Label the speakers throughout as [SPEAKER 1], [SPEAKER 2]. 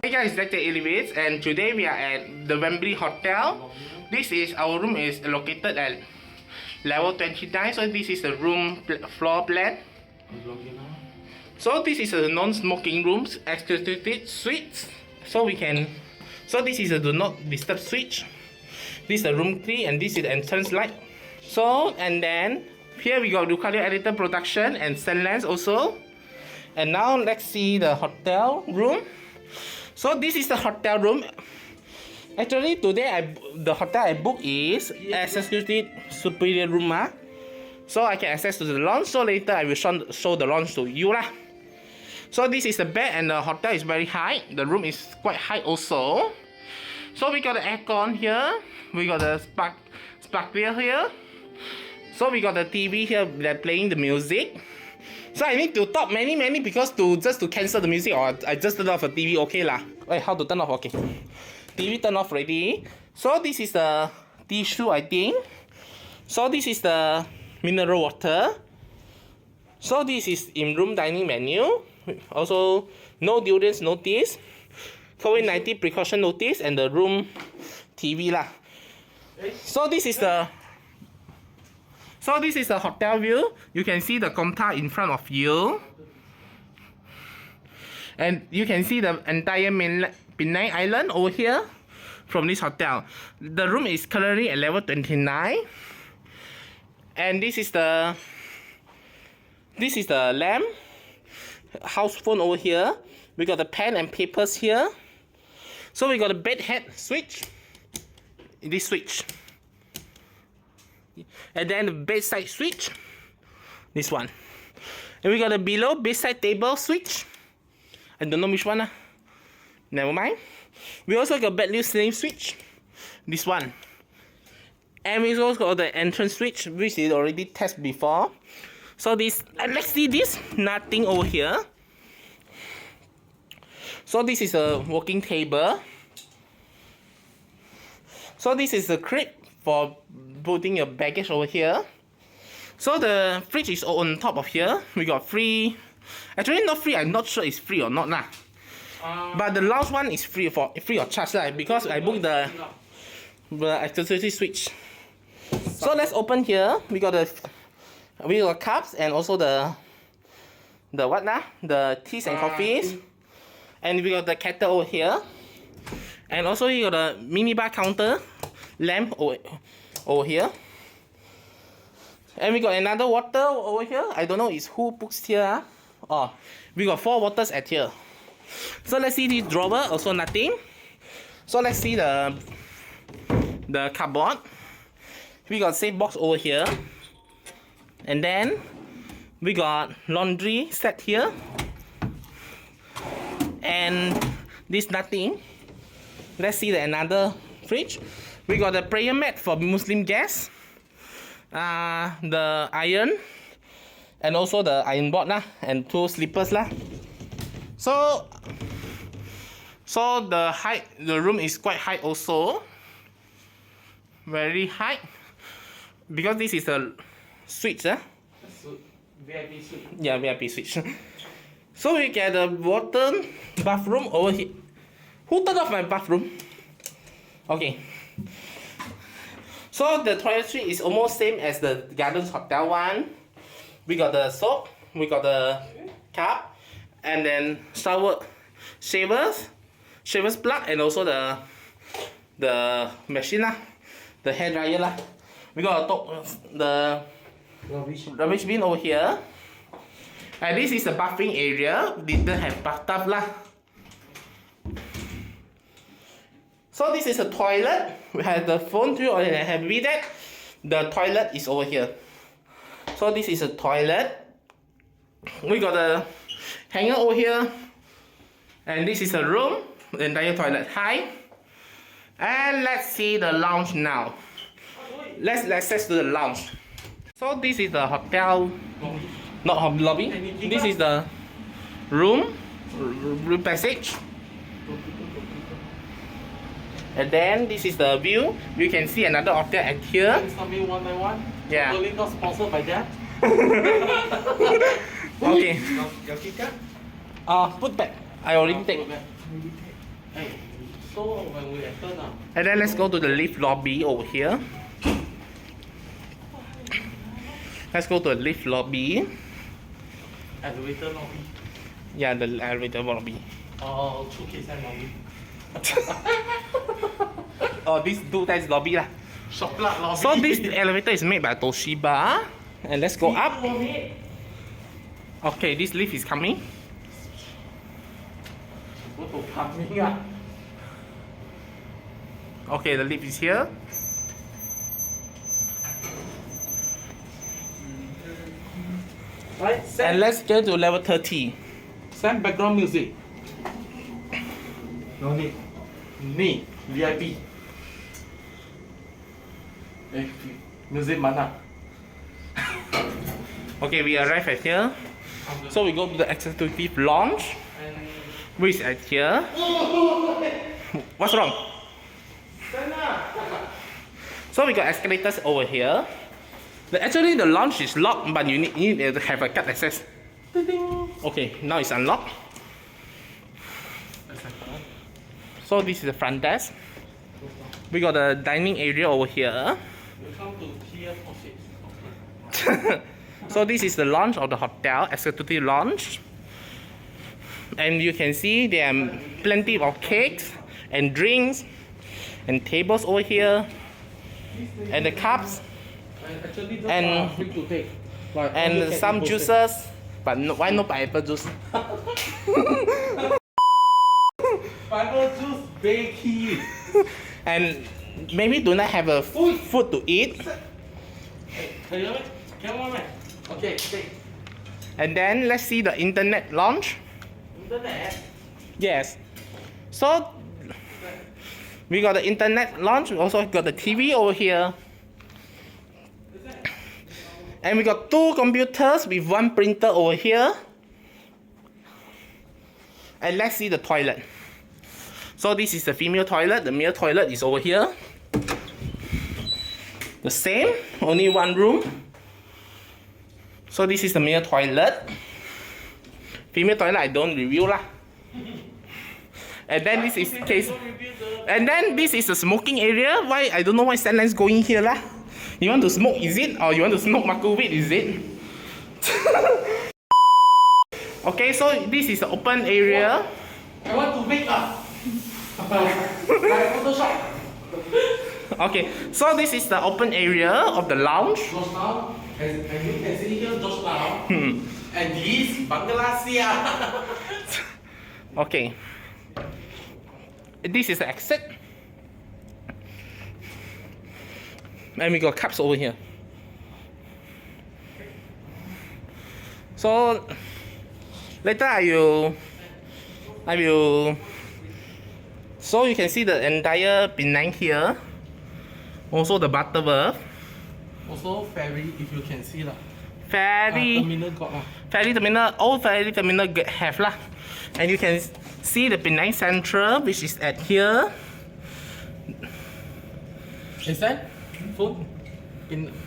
[SPEAKER 1] Hey guys, that's the EleVids, and today we are at the Wembley Hotel. This is our room is located at level 29. So this is the room floor plan. So this is a non-smoking rooms, exclusive suites. So this is a do not disturb switch. This is the room key, and this is the entrance light. So and then here we got EleVids Production and Sunlands also. And now let's see the hotel room. So this is the hotel room. Actually today the hotel I booked is executive superior room. So I can access to the lounge. So later I will show the lounge to you lah. So this is the bed, and the hotel is very high. The room is quite high also. So we got the aircon here. We got the sparkler here. So we got the TV here that playing the music. So I need to talk many because just to cancel the music, or I just turn off the TV, okay lah. Wait, how to turn off? Okay, TV turn off already. So this is the tissue, I think. So this is the mineral water. So this is in-room dining menu. Also, no durians notice, COVID-19 precaution notice, and the room TV lah. So this is the hotel view. You can see the Comta in front of you. And you can see the entire Penang Island over here from this hotel. The room is currently at level 29. And this is the lamp. House phone over here. We got the pen and papers here. So we got a bed head switch. This switch. And then the bedside switch, this one. And we got a below bedside table switch. I don't know which one. Never mind. We also got bed ceiling switch, this one. And we also got the entrance switch, which is already tested before. So this, and let's see this, nothing over here. So this is a working table. So this is a crib for putting your baggage over here. So the fridge is on top of here. We got free, actually not free, I'm not sure it's free or not lah. But the lounge one is free of charge lah, because I booked the accessory switch. So let's open here. We got cups, and also the what lah? The teas and coffees. And we got the kettle over here. And also you got a minibar counter lamp over here. And we got another water over here. I don't know is who puts here. Oh, we got 4 waters at here. So let's see this drawer, also nothing. So let's see the cupboard. We got safe box over here. And then we got laundry set here. And this nothing. Let's see another fridge. We got a prayer mat for Muslim guests. The iron, and also the iron board lah, and 2 slippers lah. So the room is quite high also. Very high. Because this is a suite, VIP suite. Yeah, VIP suite. So we get the water bathroom over here. Who turned off my bathroom? Okay. So the toiletry is almost same as the Gardens Hotel one. We got the soap, we got the cup, and then shavers plug, and also the machine lah, the hair dryer lah. We got the rubbish bin over here. And this is the bathing area. Didn't have bathtub lah. So this is a toilet. We have the phone too, and I have with that. The toilet is over here. So this is a toilet. We got a hanger over here. And this is a room. The entire toilet high. And let's see the lounge now. Let's access to the lounge. So this is the hotel, not lobby. This is the room passage. And then this is the view. You can see another hotel at here.
[SPEAKER 2] It's coming one by one.
[SPEAKER 1] Yeah.
[SPEAKER 2] Totally not sponsored by that.
[SPEAKER 1] Okay.
[SPEAKER 2] Your key card?
[SPEAKER 1] Put back. I already take.
[SPEAKER 2] Hey, so when we enter now.
[SPEAKER 1] And then let's go to the lift lobby over here. Let's go to the lift lobby.
[SPEAKER 2] Elevator lobby.
[SPEAKER 1] Yeah, the elevator lobby.
[SPEAKER 2] Oh, 2K lobby.
[SPEAKER 1] Oh, this that's lobby lah.
[SPEAKER 2] Chocolate lobby.
[SPEAKER 1] So this elevator is made by Toshiba. And let's go up. Okay, this lift is coming. Okay, the lift is here.
[SPEAKER 2] Right,
[SPEAKER 1] And let's go to level 30.
[SPEAKER 2] send background music. No need. Need VIP. Music mana?
[SPEAKER 1] Okay, we arrive at here. So we go to the executive lounge, which is at here. What's wrong? So we got escalators over here. Actually, the lounge is locked, but you need to have a card access. Okay, now it's unlocked. So this is the front desk. We got the dining area over here.
[SPEAKER 2] Welcome to Tier 6.
[SPEAKER 1] So this is the lounge of the hotel, executive lounge. And you can see there are plenty of cakes and drinks and tables over here. And the cups.
[SPEAKER 2] Actually, those
[SPEAKER 1] And-
[SPEAKER 2] are free to take. Like,
[SPEAKER 1] And
[SPEAKER 2] only can
[SPEAKER 1] some
[SPEAKER 2] eat buffet.
[SPEAKER 1] juices. But no, why no pineapple juice?
[SPEAKER 2] Pineapple juice, bakey.
[SPEAKER 1] And maybe do not have a food to eat.
[SPEAKER 2] Hey, come on, man. Okay, take.
[SPEAKER 1] And then let's see the internet lounge.
[SPEAKER 2] Internet.
[SPEAKER 1] Yes. So we got the internet lounge. We also got the TV over here. And we got 2 computers with 1 printer over here. And let's see the toilet. So this is the female toilet. The male toilet is over here. The same, only 1 room. So this is the male toilet. Female toilet I don't review lah. And then this is case. And then this is the smoking area. Why I don't know why Stanley's going here lah. You want to smoke, is it? Or you want to smoke Marco weed, is it? Okay, so this is the open area.
[SPEAKER 2] I want to make up. Like Photoshop.
[SPEAKER 1] Okay, so this is the open area of the lounge.
[SPEAKER 2] Just now, as you can see here, just now. And this Bangladesh.
[SPEAKER 1] Okay. This is the exit. And we got cups over here. So later I will. So you can see the entire Penang here. Also the butterworth.
[SPEAKER 2] Also ferry, if you can see lah.
[SPEAKER 1] Ferry.
[SPEAKER 2] Terminal got lah.
[SPEAKER 1] Ferry terminal, all ferry terminal have lah. And you can see the Penang Central, which is at here.
[SPEAKER 2] Is that phone?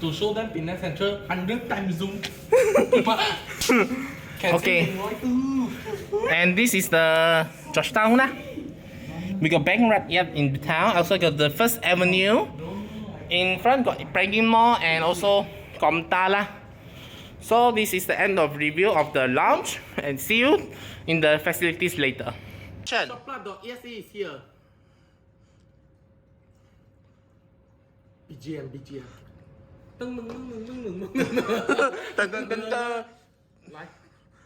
[SPEAKER 2] To show them Penang Central 100 times zoom. Can
[SPEAKER 1] Okay.
[SPEAKER 2] see Pinoy too.
[SPEAKER 1] And this is the Georgetown lah. We got bank right yet in the town. Also got the First Avenue. In front got Penang Mall and also Komta lah. So this is the end of review of the lounge, and see you in the facilities later.
[SPEAKER 2] Shopla.ese is here. BGM. Dun, dun, dun, dun, dun, dun, dun.
[SPEAKER 1] Dun, dun, dun, dun.
[SPEAKER 2] Like,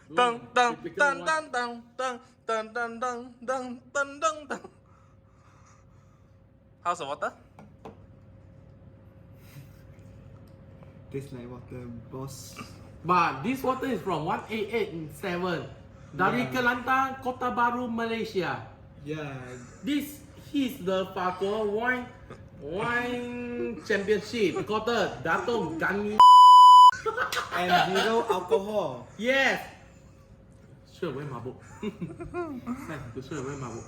[SPEAKER 1] Dun, dun,
[SPEAKER 2] typical
[SPEAKER 1] dun,
[SPEAKER 2] one.
[SPEAKER 1] dun, dun, dun, dun, dun, dun, dun, dun, dun, dun. How's the water?
[SPEAKER 3] Tastes like water, boss.
[SPEAKER 2] But this water is from 1887 dari
[SPEAKER 3] Yeah.
[SPEAKER 2] Kelantan, Kota Baru, Malaysia.
[SPEAKER 3] Yeah,
[SPEAKER 2] This is the Fakor wine championship quarter Datum Gani.
[SPEAKER 3] and zero alcohol.
[SPEAKER 2] Yes. Sure, where mabuk? Sure, where mabuk?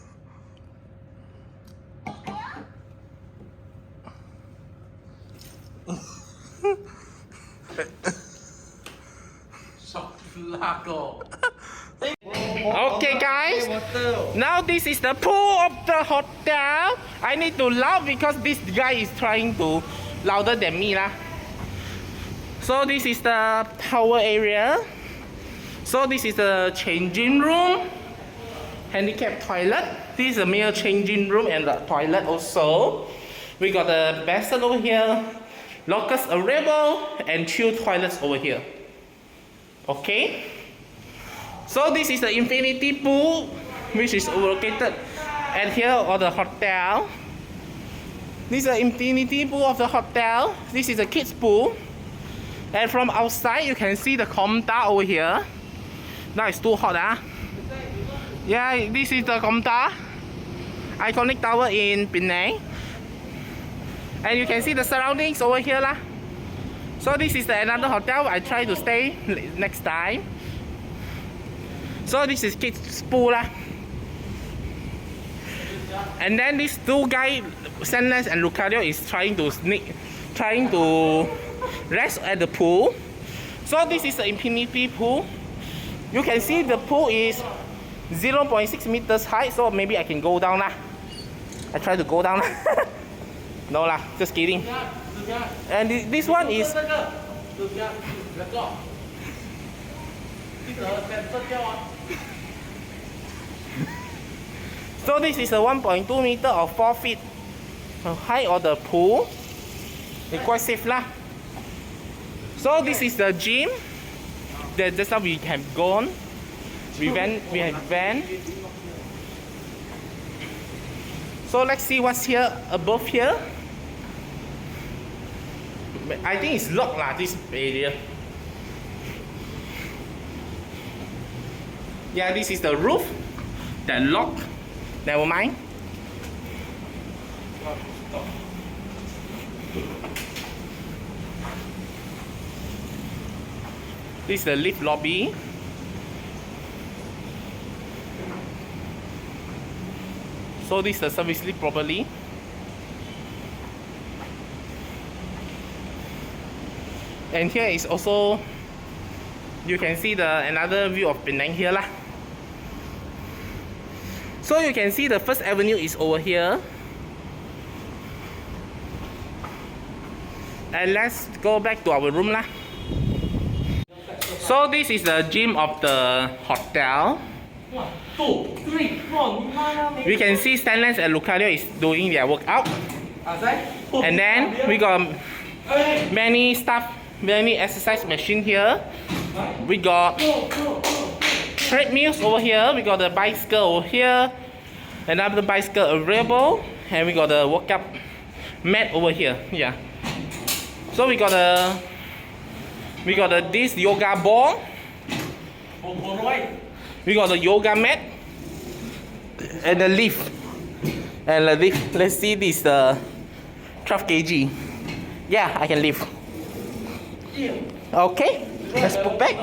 [SPEAKER 2] Shock lago.
[SPEAKER 1] Okay, guys.
[SPEAKER 2] Water.
[SPEAKER 1] Now this is the pool of the hotel. I need to loud because this guy is trying to louder than me lah. So this is the power area. So this is the changing room, handicap toilet. This is a male changing room and the toilet also. We got the basin over here, lockers available, and two toilets over here. Okay. So this is the infinity pool, which is located at here of the hotel. This is the infinity pool of the hotel. This is the kids pool. And from outside, you can see the Comta over here. Now it's too hot, huh? Yeah, this is the Comta, iconic tower in Penang. And you can see the surroundings over here, lah. So this is another hotel. I try to stay next time. So this is kids pool, lah. And then these two guys, Sanless and Lucario, is trying to rest at the pool. So this is the infinity pool. You can see the pool is 0.6 meters high, so maybe I can go down lah. I try to go down lah. No lah, just kidding. And this one is so this is a 1.2 meter or 4 feet high of the pool. It's quite safe lah. So this is the gym. That's how we have gone. We have van. So let's see what's here above here. I think it's locked lah, this area. Yeah, this is the roof. That locked. Never mind. This is the lift lobby. So this is the service lift properly. And here is also, you can see another view of Penang here lah. So you can see the First Avenue is over here. And let's go back to our room lah. So this is the gym of the hotel.
[SPEAKER 2] 1, 2, 3, 4.
[SPEAKER 1] We can see Stanley and Lucario is doing their workout. And then we got many stuff, many exercise machine here. We got treadmills over here. We got the bicycle over here. Another bicycle available. And we got the workout mat over here. Yeah. So we got this yoga ball. We got the yoga mat and the lift. And the lift, let's see this 12 kg. Yeah, I can lift. Okay, let's put back.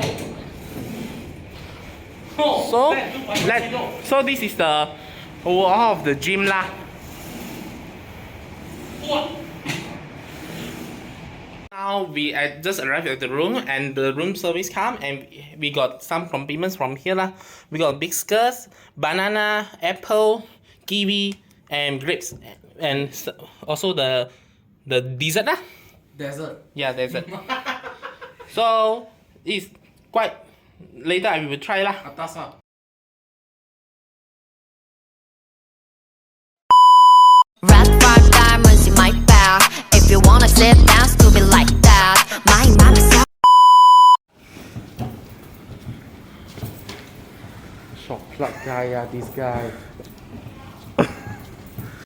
[SPEAKER 1] So this is the overall of the gym lah. Now we just arrived at the room and the room service come and we got some compliments from here lah. We got biscuits, banana, apple, kiwi, and grapes, and also the dessert lah.
[SPEAKER 2] Desert.
[SPEAKER 1] Yeah, dessert. So it's quite later I will try lah.
[SPEAKER 2] Atas lah.
[SPEAKER 4] Red flag diamonds in my bag. If you wanna sit down, stupid like that. My mom's so
[SPEAKER 1] Shock plug guy, this guy.